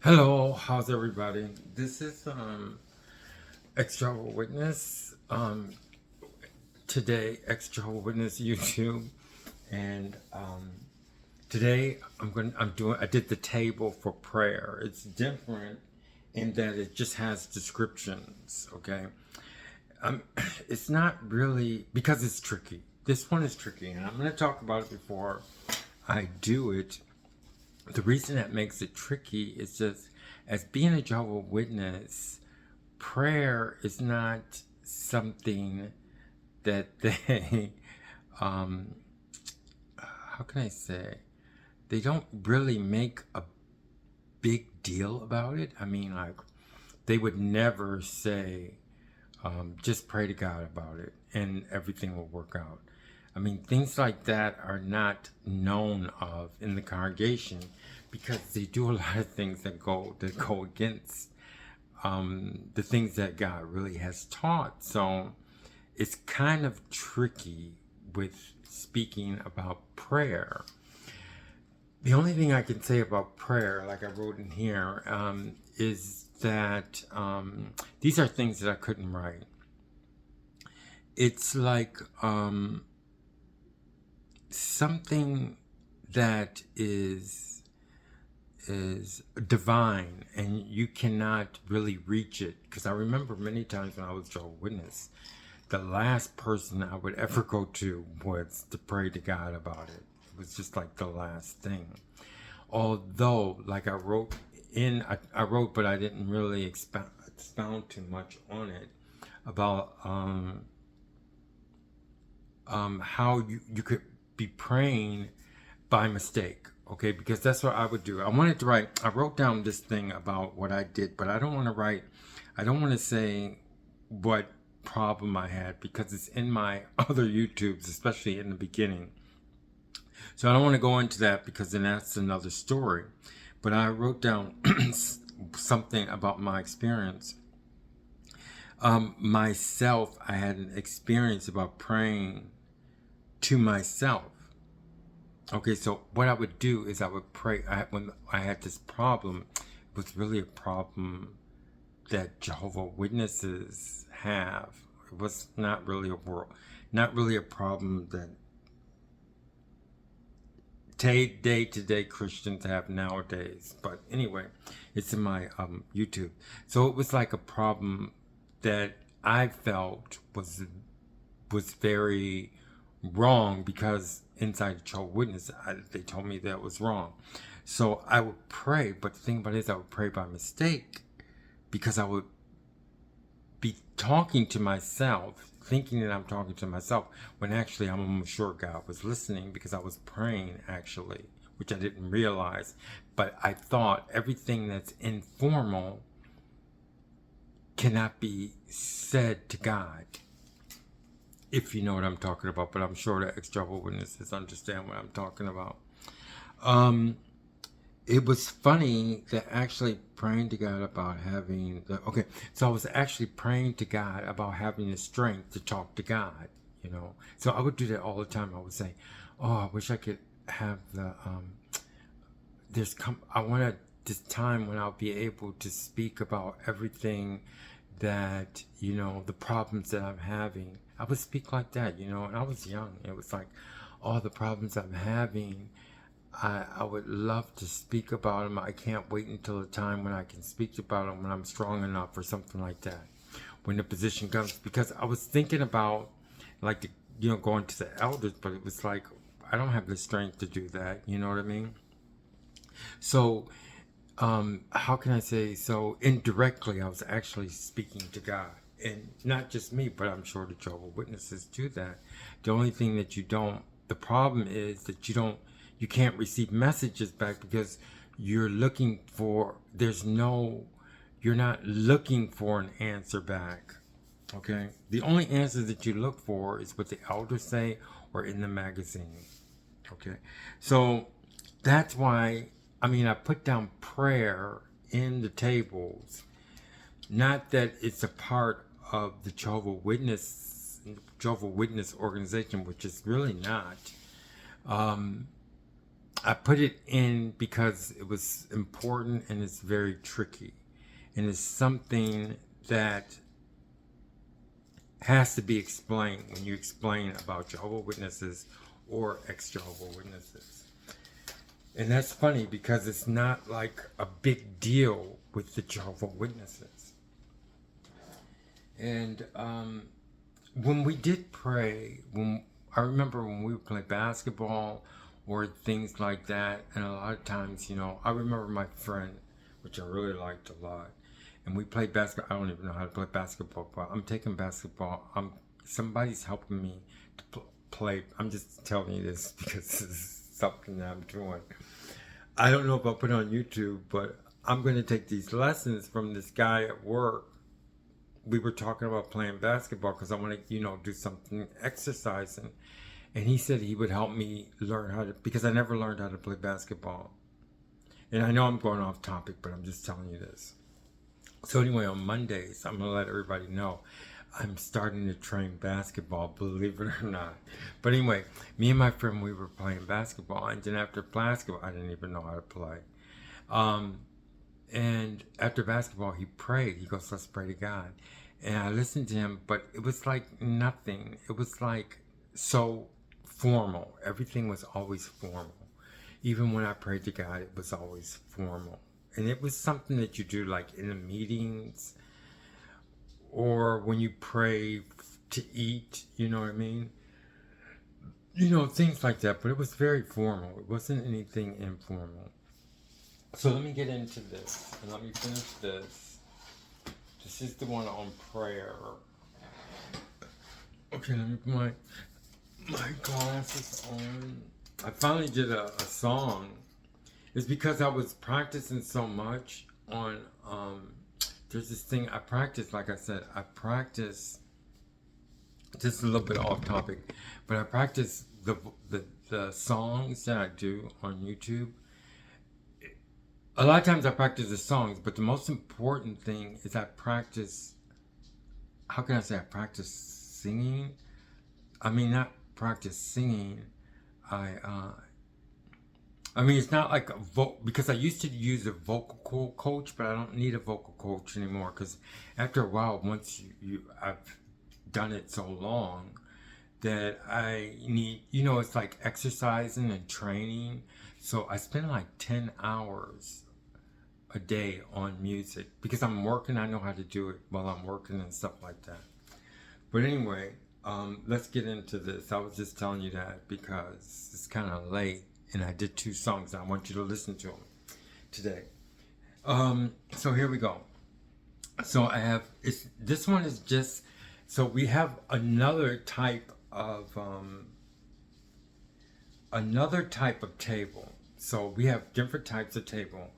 Hello, how's everybody? This is Ex-jehovah Witness. Today Ex-jehovah Witness YouTube, and today I did the table for prayer. It's different in that it just has descriptions. Okay, um, it's not really because it's tricky. This one is tricky, and I'm going to talk about it before I do it. The reason that makes it tricky is just as being a Jehovah Witness, prayer is not something that they, um, how can I say, they don't really make a big deal about it. I mean, like, they would never say, just pray to God about it and everything will work out. I mean, things like that are not known of in the congregation because they do a lot of things that go against the things that God really has taught. So it's kind of tricky with speaking about prayer. The only thing I can say about prayer, like I wrote in here, is that these are things that I couldn't write. It's like something that is divine and you cannot really reach it, because I remember many times when I was Jehovah's Witness, the last person I would ever go to was to pray to God about it. It was just like the last thing. Although, like I wrote, but I didn't really expound too much on it about how you could be praying by mistake. Okay, because that's what I would do. I wrote down this thing about what I did, but I don't want to I don't want to say what problem I had because it's in my other YouTubes, especially in the beginning. So I don't want to go into that because then that's another story. But I wrote down something about my experience. Myself, I had an experience about praying to myself. Okay, so what I would do is I would pray. When I had this problem, it was really a problem that Jehovah Witnesses have. It was not really a problem that day to day Christians have nowadays. But anyway, it's in my YouTube. So it was like a problem that I felt was very wrong because inside the Jehovah's Witness, they told me that was wrong. So I would pray, but the thing about it is I would pray by mistake because I would be talking to myself, thinking that I'm talking to myself, when actually I'm almost sure God was listening because I was praying actually, which I didn't realize. But I thought everything that's informal cannot be said to God, if you know what I'm talking about. But I'm sure the ex-Jehovah's Witnesses understand what I'm talking about. It was funny that actually praying to God about having the okay. So I was actually praying to God about having the strength to talk to God. You know, so I would do that all the time. I would say, "Oh, I wish I could have the I want this time when I'll be able to speak about everything that, the problems that I'm having." I would speak like that, and I was young. It was like all the problems I'm having. I would love to speak about them. I can't wait until the time when I can speak about them when I'm strong enough or something like that. When the position comes, because I was thinking about like going to the elders, but it was like I don't have the strength to do that. You know what I mean? So how can I say? So indirectly, I was actually speaking to God, and not just me, but I'm sure the Jehovah's Witnesses do that. The only thing that the problem is that you can't receive messages back because you're looking for, you're not looking for an answer back. Okay, the only answer that you look for is what the elders say or in the magazine. Okay, so that's why, I put down prayer in the tables. Not that it's a part of the Jehovah Witness organization, which is really not. I put it in because it was important and it's very tricky. And it's something that has to be explained when you explain about Jehovah's Witnesses or ex-Jehovah's Witnesses. And that's funny because it's not like a big deal with the Jehovah's Witnesses. And when we did pray, I remember when we would play basketball or things like that, and a lot of times, I remember my friend, which I really liked a lot, and we played basketball. I don't even know how to play basketball, but I'm taking basketball. Somebody's helping me to play. I'm just telling you this because this is something that I'm doing. I don't know if I'll put it on YouTube, but I'm going to take these lessons from this guy at work. We were talking about playing basketball because I want to, do something exercising. And he said he would help me learn how to, because I never learned how to play basketball. And I know I'm going off topic, but I'm just telling you this. So anyway, on Mondays, I'm going to let everybody know I'm starting to train basketball, believe it or not. But anyway, me and my friend, we were playing basketball. And then after basketball, I didn't even know how to play. And after basketball, he prayed. He goes, let's pray to God. And I listened to him, but it was like nothing. It was like so formal. Everything was always formal. Even when I prayed to God, it was always formal. And it was something that you do like in the meetings or when you pray to eat, you know what I mean? Things like that. But it was very formal. It wasn't anything informal. So let me get into this, and let me finish this. This is the one on prayer. Okay, let me put my glasses on. I finally did a song. It's because I was practicing so much on, there's this thing I practice, like I said, this is a little bit off topic, but I practice the songs that I do on YouTube. A lot of times I practice the songs, but the most important thing is I practice, how can I say I practice singing? I mean, not practice singing. I mean, it's not like because I used to use a vocal coach, but I don't need a vocal coach anymore because after a while, once I've done it so long that I need, it's like exercising and training. So I spend like 10 hours a day on music because I'm working. I know how to do it while I'm working and stuff like that. But anyway, let's get into this. I was just telling you that because it's kind of late and I did 2 songs. I want you to listen to them today. So here we go. So this one is just, so we have another type of table. So we have different types of table.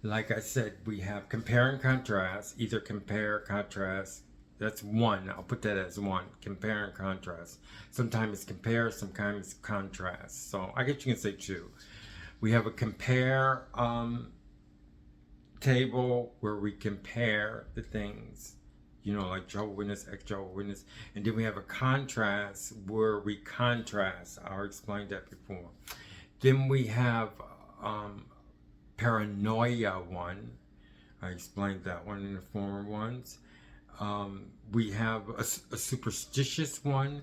Like I said, we have compare and contrast, either compare, contrast. That's one. I'll put that as one. Compare and contrast. Sometimes it's compare, sometimes it's contrast. So I guess you can say 2. We have a compare table where we compare the things, like Jehovah's Witness, ex-Jehovah's Witness. And then we have a contrast where we contrast. I explained that before. Then we have paranoia one. I explained that one in the former ones. We have a superstitious one,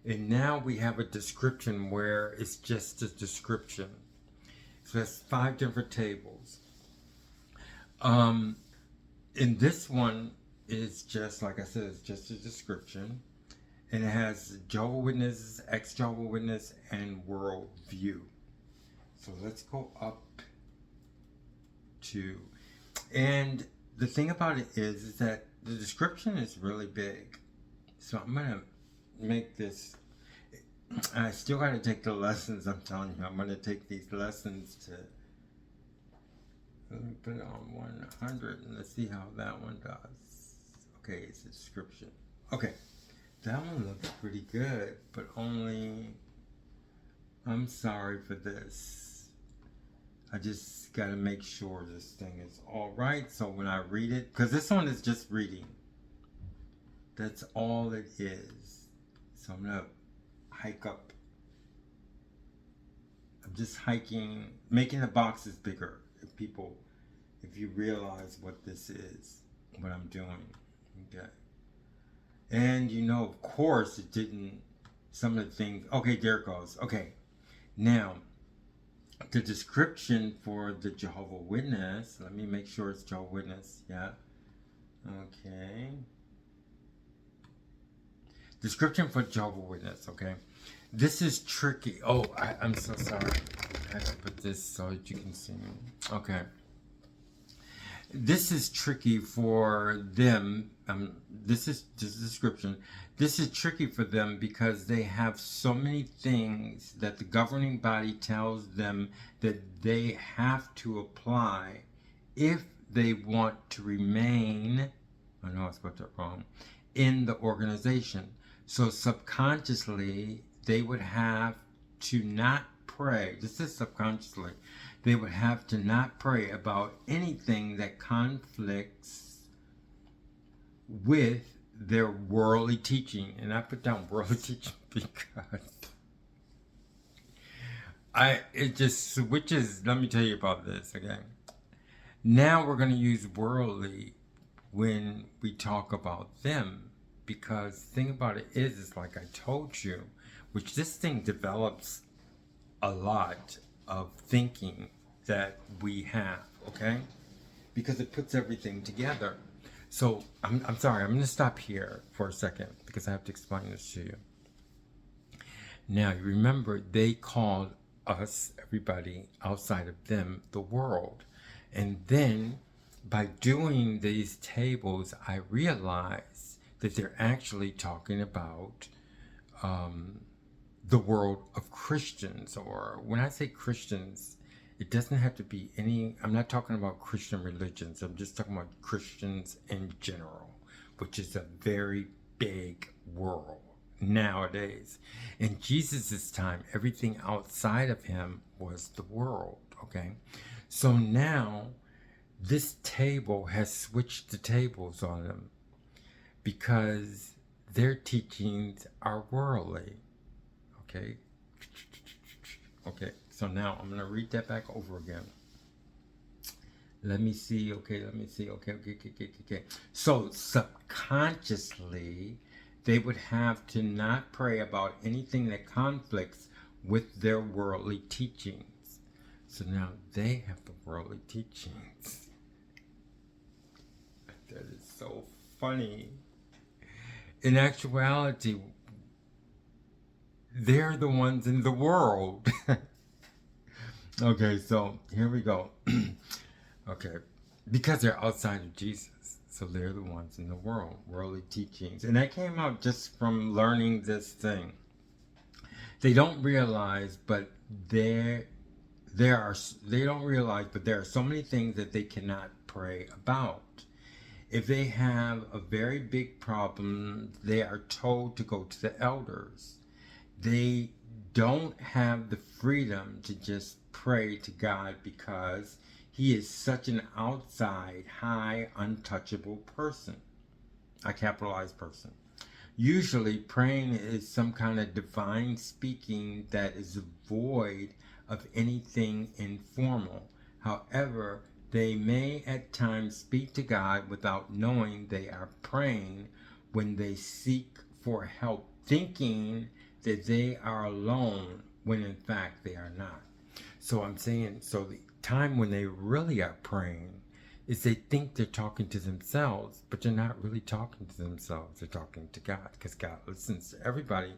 and now we have a description where it's just a description. So that's 5 different tables. And this one is just, like I said, it's just a description, and it has Jehovah's Witnesses, ex-Jehovah's Witness, and worldview. So let's go up to, and the thing about it is that the description is really big. So I'm gonna make this. I still gotta take the lessons. I'm telling you, I'm gonna take these lessons to. Let me put it on 100 and let's see how that one does. Okay, it's a description. Okay, that one looks pretty good, but only. I'm sorry for this. I just got to make sure this thing is all right. So when I read it, because this one is just reading. That's all it is. So I'm going to hike up. I'm just hiking, making the boxes bigger. If you realize what this is, what I'm doing, okay. And of course, it didn't. Some of the things. Okay, there it goes. Okay, now the description for the Jehovah Witness. Let me make sure it's Jehovah Witness. Yeah. Okay. Description for Jehovah Witness. Okay. This is tricky. Oh, I'm so sorry. I have to put this so that you can see me. Okay. This is tricky for them. This is the description. This is tricky for them because they have so many things that the governing body tells them that they have to apply if they want to remain, I know I spelled that wrong, in the organization. So subconsciously, they would have to not pray. This is subconsciously. They would have to not pray about anything that conflicts with their worldly teaching. And I put down worldly teaching because it just switches. Let me tell you about this, okay? Now we're going to use worldly when we talk about them, because the thing about it is like I told you, which this thing develops a lot of thinking that we have, okay? Because it puts everything together. So I'm sorry, I'm going to stop here for a second because I have to explain this to you. Now, you remember they called us, everybody outside of them, the world. And then by doing these tables, I realized that they're actually talking about the world of Christians. Or when I say Christians, it doesn't have to be any, I'm not talking about Christian religions. I'm just talking about Christians in general, which is a very big world nowadays. In Jesus' time, everything outside of him was the world, okay? So now this table has switched the tables on them because their teachings are worldly, okay? Okay, so now I'm going to read that back over again. Let me see, okay. So subconsciously, they would have to not pray about anything that conflicts with their worldly teachings. So now they have the worldly teachings. That is so funny. In actuality, they're the ones in the world. Okay, so here we go. Okay, because they're outside of Jesus, so they're the ones in the world, worldly teachings. And that came out just from learning this thing. They don't realize, but they don't realize, but there are so many things that they cannot pray about. If they have a very big problem, they are told to go to the elders. They don't have the freedom to just pray to God because he is such an outside, high, untouchable person. A capitalized person. Usually, praying is some kind of divine speaking that is void of anything informal. However, they may at times speak to God without knowing they are praying when they seek for help, thinking that they are alone when in fact they are not. So I'm saying, so the time when they really are praying is they think they're talking to themselves, but they're not really talking to themselves. They're talking to God, because God listens to everybody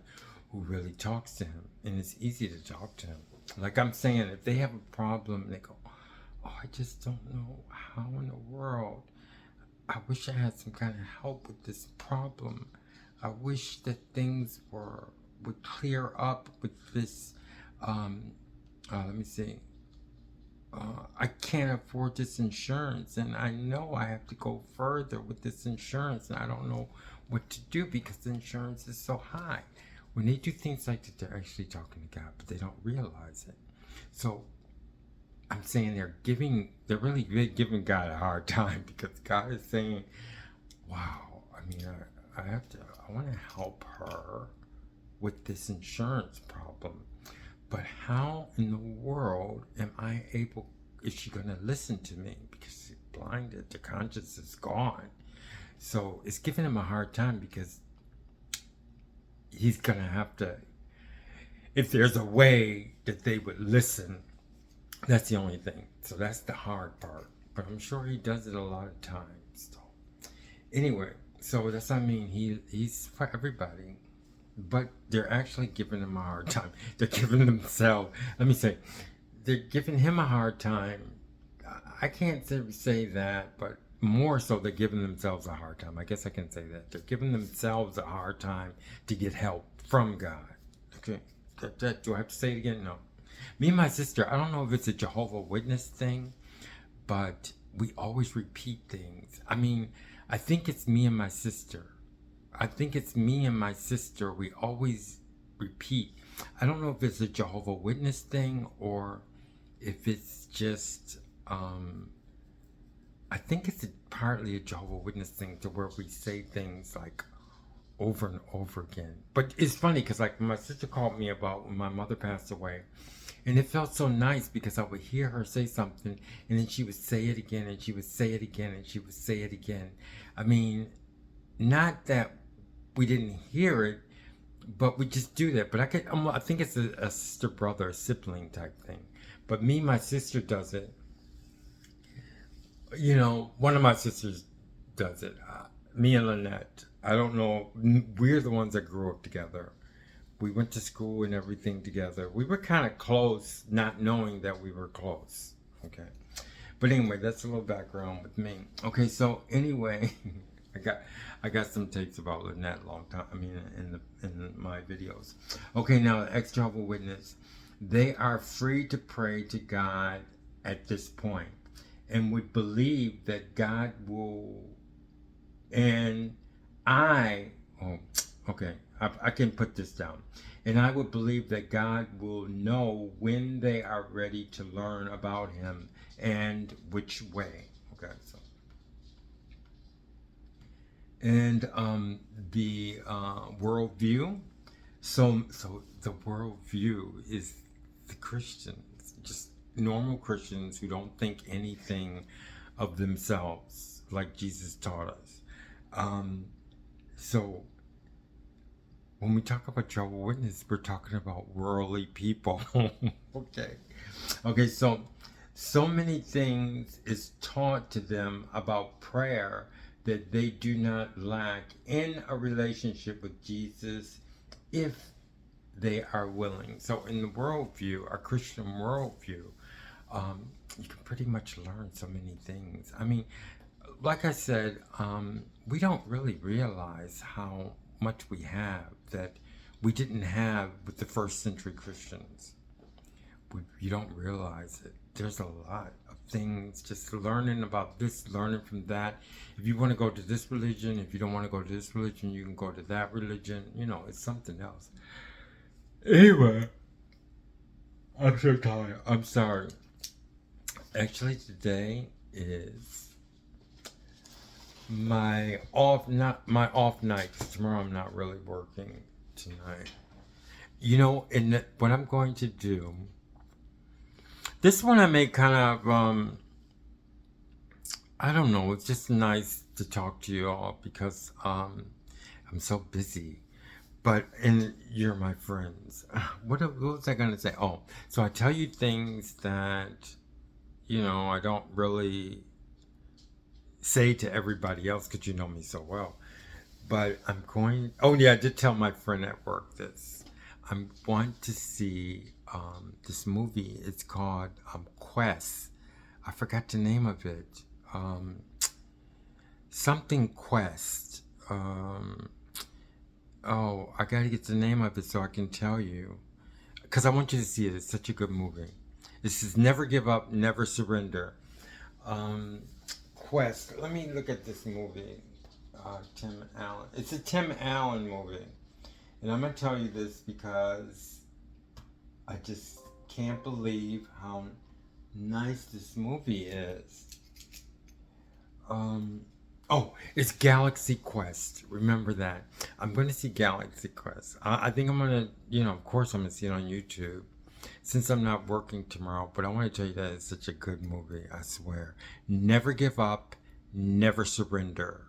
who really talks to him, and it's easy to talk to him. Like I'm saying, if they have a problem, they go, oh, I just don't know how in the world. I wish I had some kind of help with this problem. I wish that things would clear up with this, let me see. I can't afford this insurance, and I know I have to go further with this insurance, and I don't know what to do because the insurance is so high. When they do things like that, they're actually talking to God, but they don't realize it. So I'm saying they're really giving God a hard time, because God is saying, wow, I mean, I want to help her with this insurance problem, But how in the world am I able, is she going to listen to me? Because she's blinded, the conscience is gone. So it's giving him a hard time because he's going to have to, if there's a way that they would listen, that's the only thing. So that's the hard part. But I'm sure he does it a lot of times. So anyway, so that's, I mean, he's for everybody. But they're actually giving him a hard time. They're giving themselves, let me say, they're giving him a hard time. I can't say that, but more so they're giving themselves a hard time. I guess I can say that. They're giving themselves a hard time to get help from God. Okay, do I have to say it again? No. Me and my sister, I don't know if it's a Jehovah Witness thing, but we always repeat things. I mean, I think it's me and my sister. We always repeat. I don't know if it's a Jehovah Witness thing or if it's just, I think it's partly a Jehovah Witness thing to where we say things like over and over again. But it's funny because like my sister called me about when my mother passed away, and it felt so nice because I would hear her say something and then she would say it again and she would say it again and she would say it again. I mean, not that we didn't hear it, but we just do that. But I think it's a sister, brother, sibling type thing. But me, my sister does it. You know, one of my sisters does it. Me and Lynette. I don't know. We're the ones that grew up together. We went to school and everything together. We were kind of close, not knowing that we were close. Okay. But anyway, that's a little background with me. Okay, so anyway, I got some takes about Lynette long time. I mean, in my videos. Okay, now ex-Jehovah Witness, they are free to pray to God at this point, and would believe that God will. And I can put this down. And I would believe that God will know when they are ready to learn about Him and which way. Okay, so. And the worldview. So the worldview is the Christians, just normal Christians who don't think anything of themselves, like Jesus taught us. So when we talk about Jehovah's Witness, we're talking about worldly people. Okay, so many things is taught to them about prayer that they do not lack in a relationship with Jesus if they are willing. So in the worldview, our Christian worldview, you can pretty much learn so many things. I mean, like I said, we don't really realize how much we have that we didn't have with the first century Christians. You don't realize it. There's a lot of things, just learning about this, learning from that. If you want to go to this religion, if you don't want to go to this religion, you can go to that religion. You know, it's something else. Anyway, I'm so tired. I'm sorry. Actually, today is my off night. Tomorrow I'm not really working tonight. You know, and what I'm going to do. This one I made kind of I don't know. It's just nice to talk to you all because I'm so busy. And you're my friends. What was I gonna say? Oh, so I tell you things that I don't really say to everybody else because you know me so well. But oh yeah, I did tell my friend at work this. I want to see this movie. It's called Quest. I forgot the name of it. Something Quest. I gotta get the name of it so I can tell you. Because I want you to see it. It's such a good movie. This is Never Give Up, Never Surrender. Quest. Let me look at this movie. Tim Allen. It's a Tim Allen movie. And I'm going to tell you this because I just can't believe how nice this movie is. It's Galaxy Quest. Remember that. I'm going to see Galaxy Quest. I think I'm going to, of course I'm going to see it on YouTube. since I'm not working tomorrow, but I want to tell you that it's such a good movie, I swear. Never give up, never surrender.